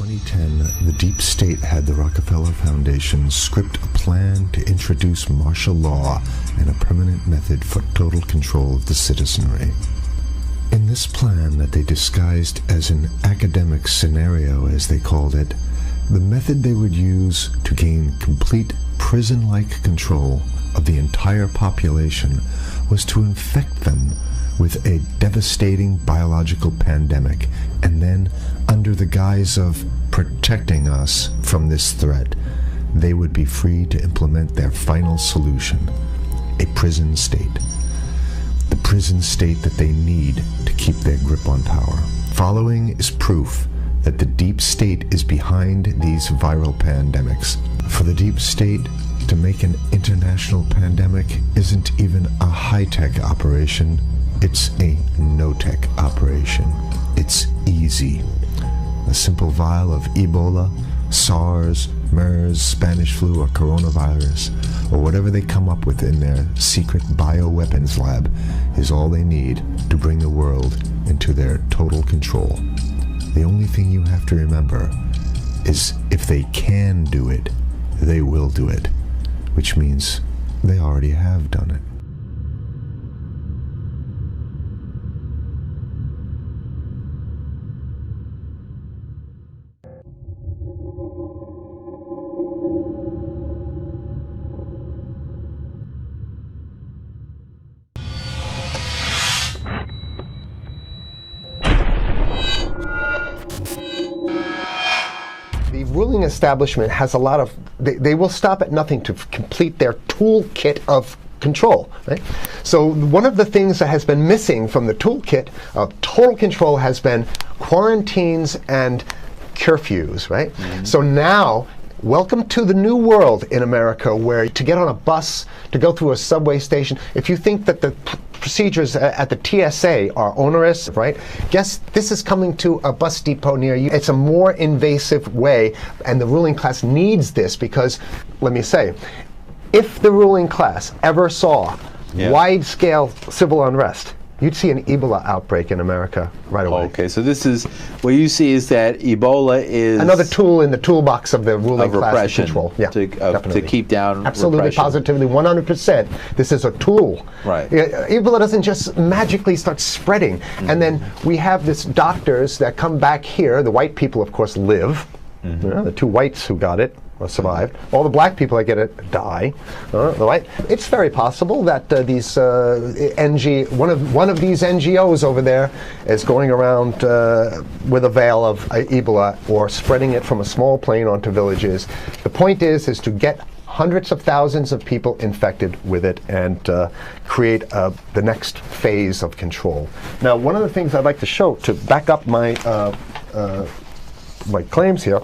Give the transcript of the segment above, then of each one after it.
2010, the deep state had the Rockefeller Foundation script a plan to introduce martial law and a permanent method for total control of the citizenry. In this plan that they disguised as an academic scenario, as they called it, the method they would use to gain complete prison-like control of the entire population was to infect them with a devastating biological pandemic, and then, under the guise of protecting us from this threat, they would be free to implement their final solution, a prison state. The prison state that they need to keep their grip on power. Following is proof that the deep state is behind these viral pandemics. For the deep state to make an international pandemic isn't even a high-tech operation. It's a no-tech operation. It's easy. A simple vial of Ebola, SARS, MERS, Spanish flu, or coronavirus, or whatever they come up with in their secret bioweapons lab, is all they need to bring the world into their total control. The only thing you have to remember is if they can do it, they will do it, which means they already have done it. Ruling establishment has a lot of, they will stop at nothing to complete their toolkit of control, right? So one of the things that has been missing from the toolkit of total control has been quarantines and curfews, right? Mm-hmm. So now, welcome to the new world in America, where to get on a bus, to go through a subway station, if you think that the procedures at the TSA are onerous, right? Guess this is coming to a bus depot near you. It's a more invasive way, and the ruling class needs this because, let me say, if the ruling class ever saw wide-scale civil unrest, you'd see an Ebola outbreak in America right away. Okay, so this is, what you see is that Ebola is another tool in the toolbox of the ruling class control. Yeah, to keep down absolutely, repression. positively, 100%. This is a tool. Right. Ebola doesn't just magically start spreading. Mm-hmm. And then we have this doctors that come back here. The white people, of course, live. Mm-hmm. The two whites who got it survived. All the black people that get it die. Right? It's very possible that these one of these NGOs over there is going around with a veil of Ebola, or spreading it from a small plane onto villages. The point is to get hundreds of thousands of people infected with it and create the next phase of control. Now, one of the things I'd like to show to back up my my claims here.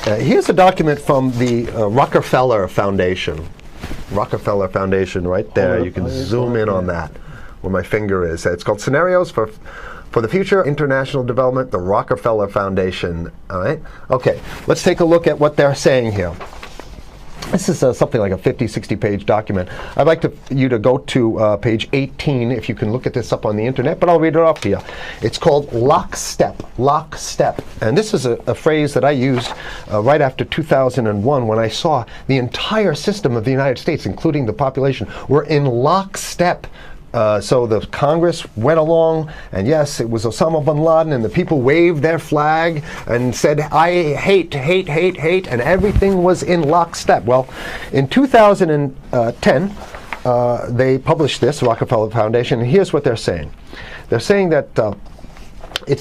Here's a document from the Rockefeller Foundation. Rockefeller Foundation, right there. You can zoom in on that, where my finger is. It's called Scenarios for the Future International Development, the Rockefeller Foundation. All right. Okay. Let's take a look at what they're saying here. This is something like a 50, 60-page document. I'd like you to go to page 18, if you can look at this up on the internet, but I'll read it off to you. It's called lockstep, lockstep. And this is a phrase that I used right after 2001, when I saw the entire system of the United States, including the population, were in lockstep. So the Congress went along, and yes, it was Osama bin Laden, and the people waved their flag and said, I hate, hate, hate, hate, and everything was in lockstep. Well, in 2010, they published this, Rockefeller Foundation, and here's what they're saying. They're saying that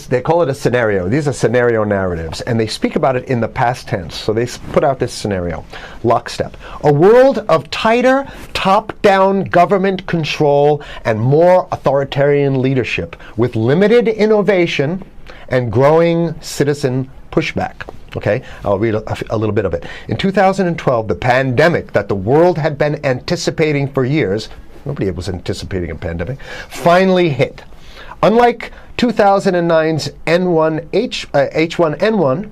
they call it a scenario. These are scenario narratives, and they speak about it in the past tense. So they put out this scenario, lockstep. A world of tighter, top-down government control and more authoritarian leadership, with limited innovation and growing citizen pushback. Okay, I'll read a little bit of it. In 2012, the pandemic that the world had been anticipating for years, nobody was anticipating a pandemic, finally hit. Unlike 2009's H1N1,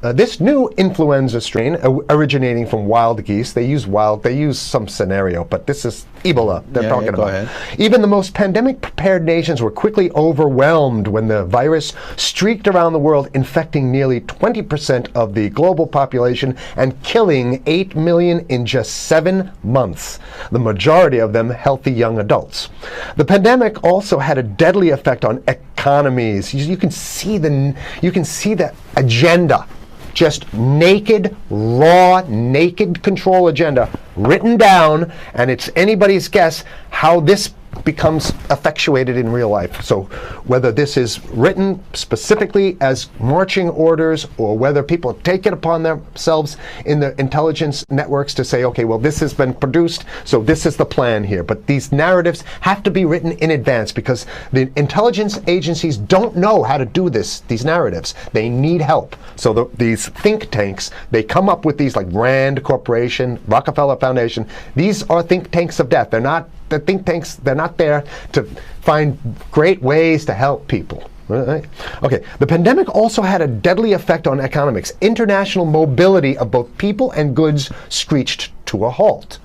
this new influenza strain originating from wild geese. They use some scenario, but this is Ebola they're talking about. Ahead. Even the most pandemic-prepared nations were quickly overwhelmed when the virus streaked around the world, infecting nearly 20% of the global population and killing 8 million in just 7 months, the majority of them healthy young adults. The pandemic also had a deadly effect on economies. You can see the agenda, just naked, raw, naked control agenda written down, and it's anybody's guess how this becomes effectuated in real life. So whether this is written specifically as marching orders or whether people take it upon themselves in the intelligence networks to say, okay, well, this has been produced, so this is the plan here. But these narratives have to be written in advance because the intelligence agencies don't know how to do these narratives. They need help. So these think tanks, they come up with these like Rand Corporation, Rockefeller Foundation. These are think tanks of death. They're not the think tanks, they're not there to find great ways to help people. Right? Okay, the pandemic also had a deadly effect on economics. International mobility of both people and goods screeched to a halt.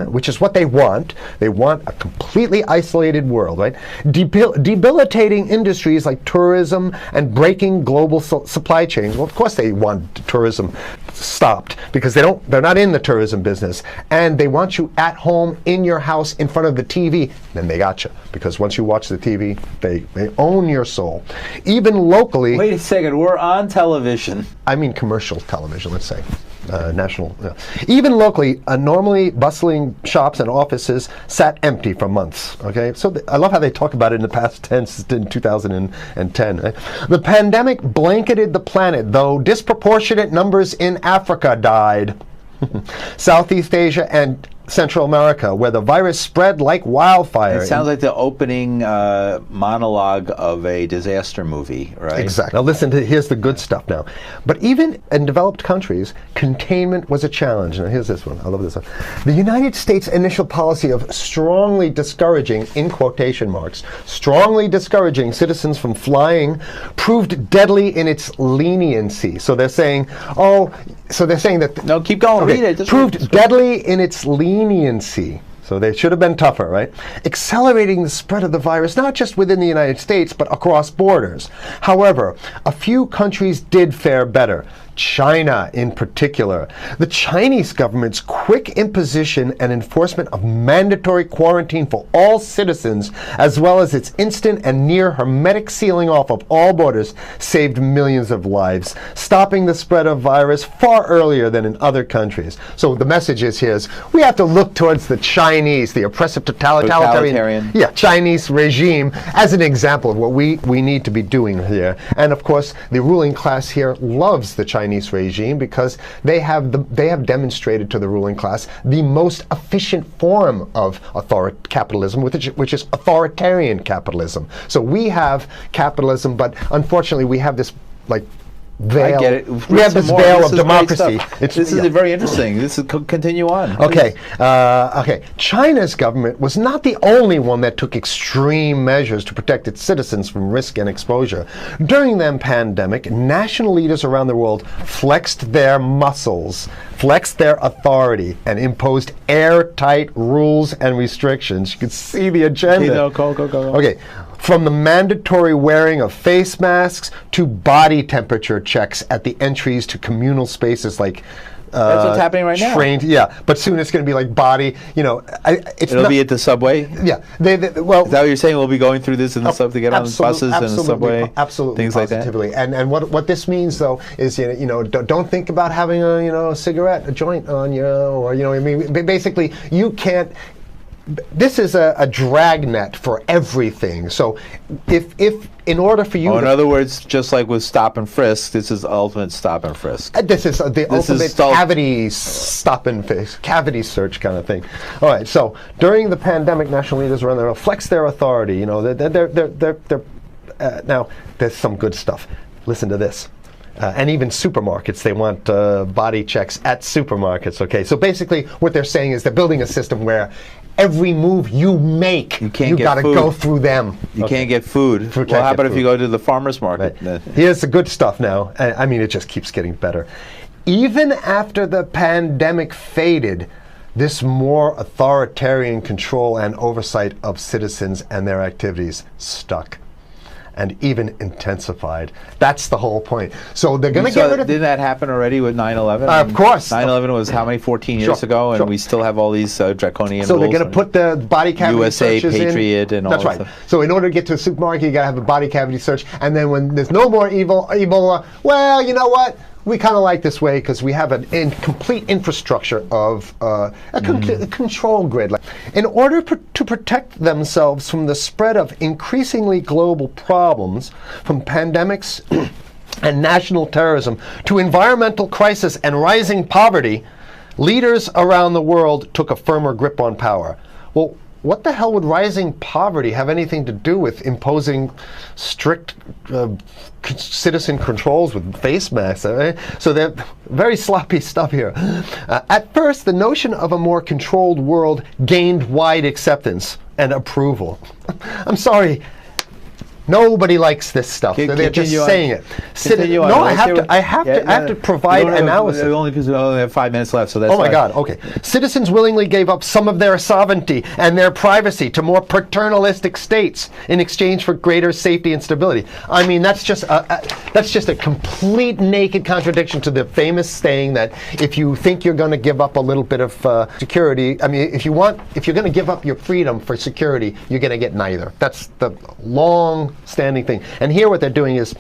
Which is what they want. They want a completely isolated world, right? Debilitating industries like tourism and breaking global supply chains. Well, of course they want tourism stopped because they're not in the tourism business, and they want you at home in your house in front of the TV. Then they got you because once you watch the TV, they own your soul. Even locally. Wait a second, we're on television. I mean commercial television, let's say. National. Even locally, normally bustling shops and offices sat empty for months. Okay, so I love how they talk about it in the past tense in 2010. Right? The pandemic blanketed the planet, though disproportionate numbers in Africa died. Southeast Asia and Central America, where the virus spread like wildfire. It sounds like the opening monologue of a disaster movie, right? Exactly. Now listen here's the good stuff now. But even in developed countries, containment was a challenge. Now here's this one. I love this one. The United States' initial policy of strongly discouraging, in quotation marks, strongly discouraging citizens from flying proved deadly in its leniency. So they're saying, that... No, keep going. Okay, read it. Proved deadly in its leniency. So they should have been tougher, right? Accelerating the spread of the virus, not just within the United States, but across borders. However, a few countries did fare better. China in particular. The Chinese government's quick imposition and enforcement of mandatory quarantine for all citizens, as well as its instant and near hermetic sealing off of all borders, saved millions of lives, stopping the spread of virus far earlier than in other countries. So the message is here is we have to look towards the Chinese, the oppressive totalitarian Chinese regime as an example of what we need to be doing here. And of course, the ruling class here loves the Chinese regime because they have demonstrated to the ruling class the most efficient form of capitalism, which is authoritarian capitalism. So we have capitalism, but unfortunately we have this veil. I get it. We have this veil of democracy. This is very interesting. This is continue on. Okay. China's government was not the only one that took extreme measures to protect its citizens from risk and exposure. During the pandemic, national leaders around the world flexed their muscles, flexed their authority, and imposed airtight rules and restrictions. You can see the agenda. Okay, go. Okay. From the mandatory wearing of face masks to body temperature checks at the entries to communal spaces like that's what's happening right now. Yeah, but soon it's going to be like body. It'll be at the subway. Yeah, well, is that what you're saying? We'll be going through this in the subway to get on the buses and the subway, absolutely, things positively. like that. And what this means though is don't think about having a cigarette, a joint on you, or basically you can't. This is a dragnet for everything. So if in order for you in other words, just like with stop and frisk, this is ultimate stop and frisk. This is the ultimate cavity stop and frisk, cavity search kind of thing. All right, so during the pandemic, national leaders around the world flex their authority. Now there's some good stuff. Listen to this. And even supermarkets, they want body checks at supermarkets. Okay, so basically what they're saying is they're building a system where every move you make, You can't you get got to food. go through them. You can't get food. Can't Well, how get about if you food. go to the farmer's market? Right. Here's the good stuff now. I mean, it just keeps getting better. Even after the pandemic faded, this more authoritarian control and oversight of citizens and their activities stuck and even intensified. That's the whole point. So they're going to get rid of... Didn't that happen already with 9/11? Of course. 9/11 was how many, 14 years Sure, ago, and sure. we still have all these draconian So rules. they're going to put the body cavity USA searches Patriot in. and all That's that right. stuff. So in order to get to a supermarket, you got to have a body cavity search. And then when there's no more Ebola, well, you know what? We kind of like this way because we have a complete infrastructure of a control grid. In order to protect themselves from the spread of increasingly global problems, from pandemics and national terrorism to environmental crisis and rising poverty, leaders around the world took a firmer grip on power. Well, what the hell would rising poverty have anything to do with imposing strict citizen controls with face masks? So they're very sloppy stuff here. At first, the notion of a more controlled world gained wide acceptance and approval. I'm sorry. Nobody likes this stuff. They're just saying it. No, I have to provide analysis. Only because we only have 5 minutes left, so that's Oh my God, okay. Citizens willingly gave up some of their sovereignty and their privacy to more paternalistic states in exchange for greater safety and stability. I mean, that's just a complete naked contradiction to the famous saying that if you think you're going to give up a little bit of security, I mean, if you're going to give up your freedom for security, you're going to get neither. That's the long-standing thing. And here what they're doing is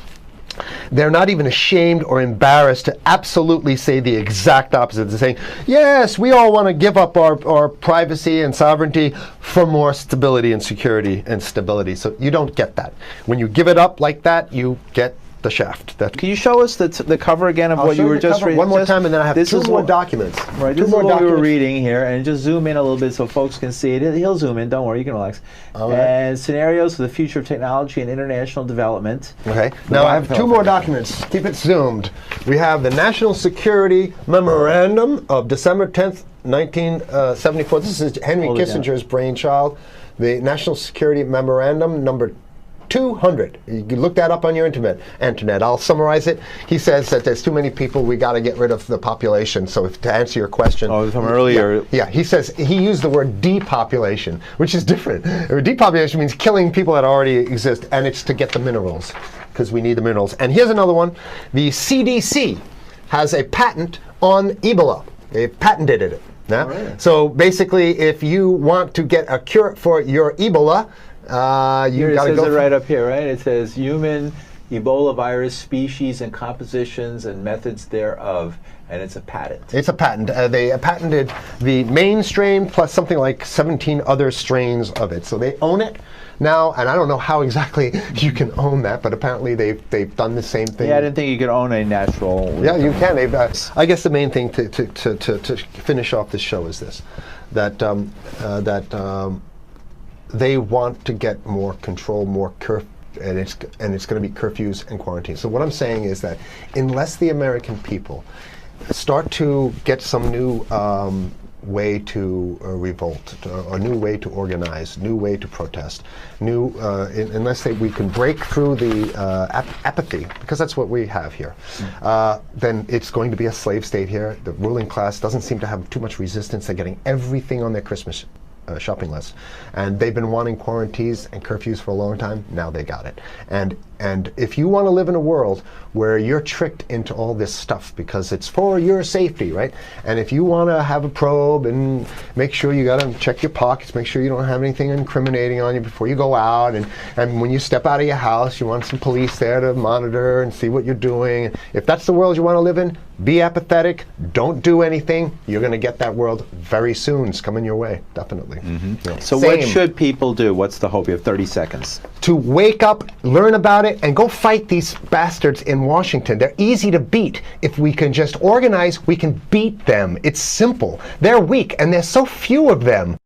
they're not even ashamed or embarrassed to absolutely say the exact opposite. They're saying, yes, we all want to give up our privacy and sovereignty for more stability and security and stability. So you don't get that. When you give it up like that, you get the shaft. Can you show us the cover again of what you were just reading? One more time, and then I have two more documents. Right, this is what we were reading here, and just zoom in a little bit so folks can see it. He'll zoom in, don't worry, you can relax. All right. And scenarios for the future of technology and international development. Okay, now I have two more documents. Keep it zoomed. We have the National Security Memorandum of December 10th, 1974. This is Henry Kissinger's brainchild. The National Security Memorandum number 200. You can look that up on your internet. I'll summarize it. He says that there's too many people, we got to get rid of the population. So to answer your question. Oh, from earlier. Yeah, he says, he used the word depopulation, which is different. Depopulation means killing people that already exist, and it's to get the minerals, because we need the minerals. And here's another one. The CDC has a patent on Ebola. They've patented it. Yeah? Right. So basically, if you want to get a cure for your Ebola, you got to go. It right up here, right? It says human Ebola virus species and compositions and methods thereof, and it's a patent. It's a patent. They patented the main strain plus something like 17 other strains of it. So they own it now, and I don't know how exactly you can own that, but apparently they've done the same thing. Yeah, I didn't think you could own a natural. Yeah, you can. I guess the main thing to finish off this show is this: that they want to get more control, more and it's going to be curfews and quarantines. So what I'm saying is that unless the American people start to get some new way to revolt, a new way to organize, new way to protest, unless we can break through the apathy, because that's what we have here, then it's going to be a slave state here. The ruling class doesn't seem to have too much resistance. They're getting everything on their Christmas shopping list, and they've been wanting quarantines and curfews for a long time. Now they got it. And if you want to live in a world where you're tricked into all this stuff because it's for your safety, right? And if you want to have a probe and make sure you got to check your pockets, make sure you don't have anything incriminating on you before you go out, and when you step out of your house, you want some police there to monitor and see what you're doing. If that's the world you want to live in, be apathetic, don't do anything. You're going to get that world very soon. It's coming your way, definitely. Mm-hmm. Yeah. So what should people do? What's the hope? You have 30 seconds. To wake up, learn about it, and go fight these bastards in Washington. They're easy to beat. If we can just organize, we can beat them. It's simple. They're weak, and there's so few of them.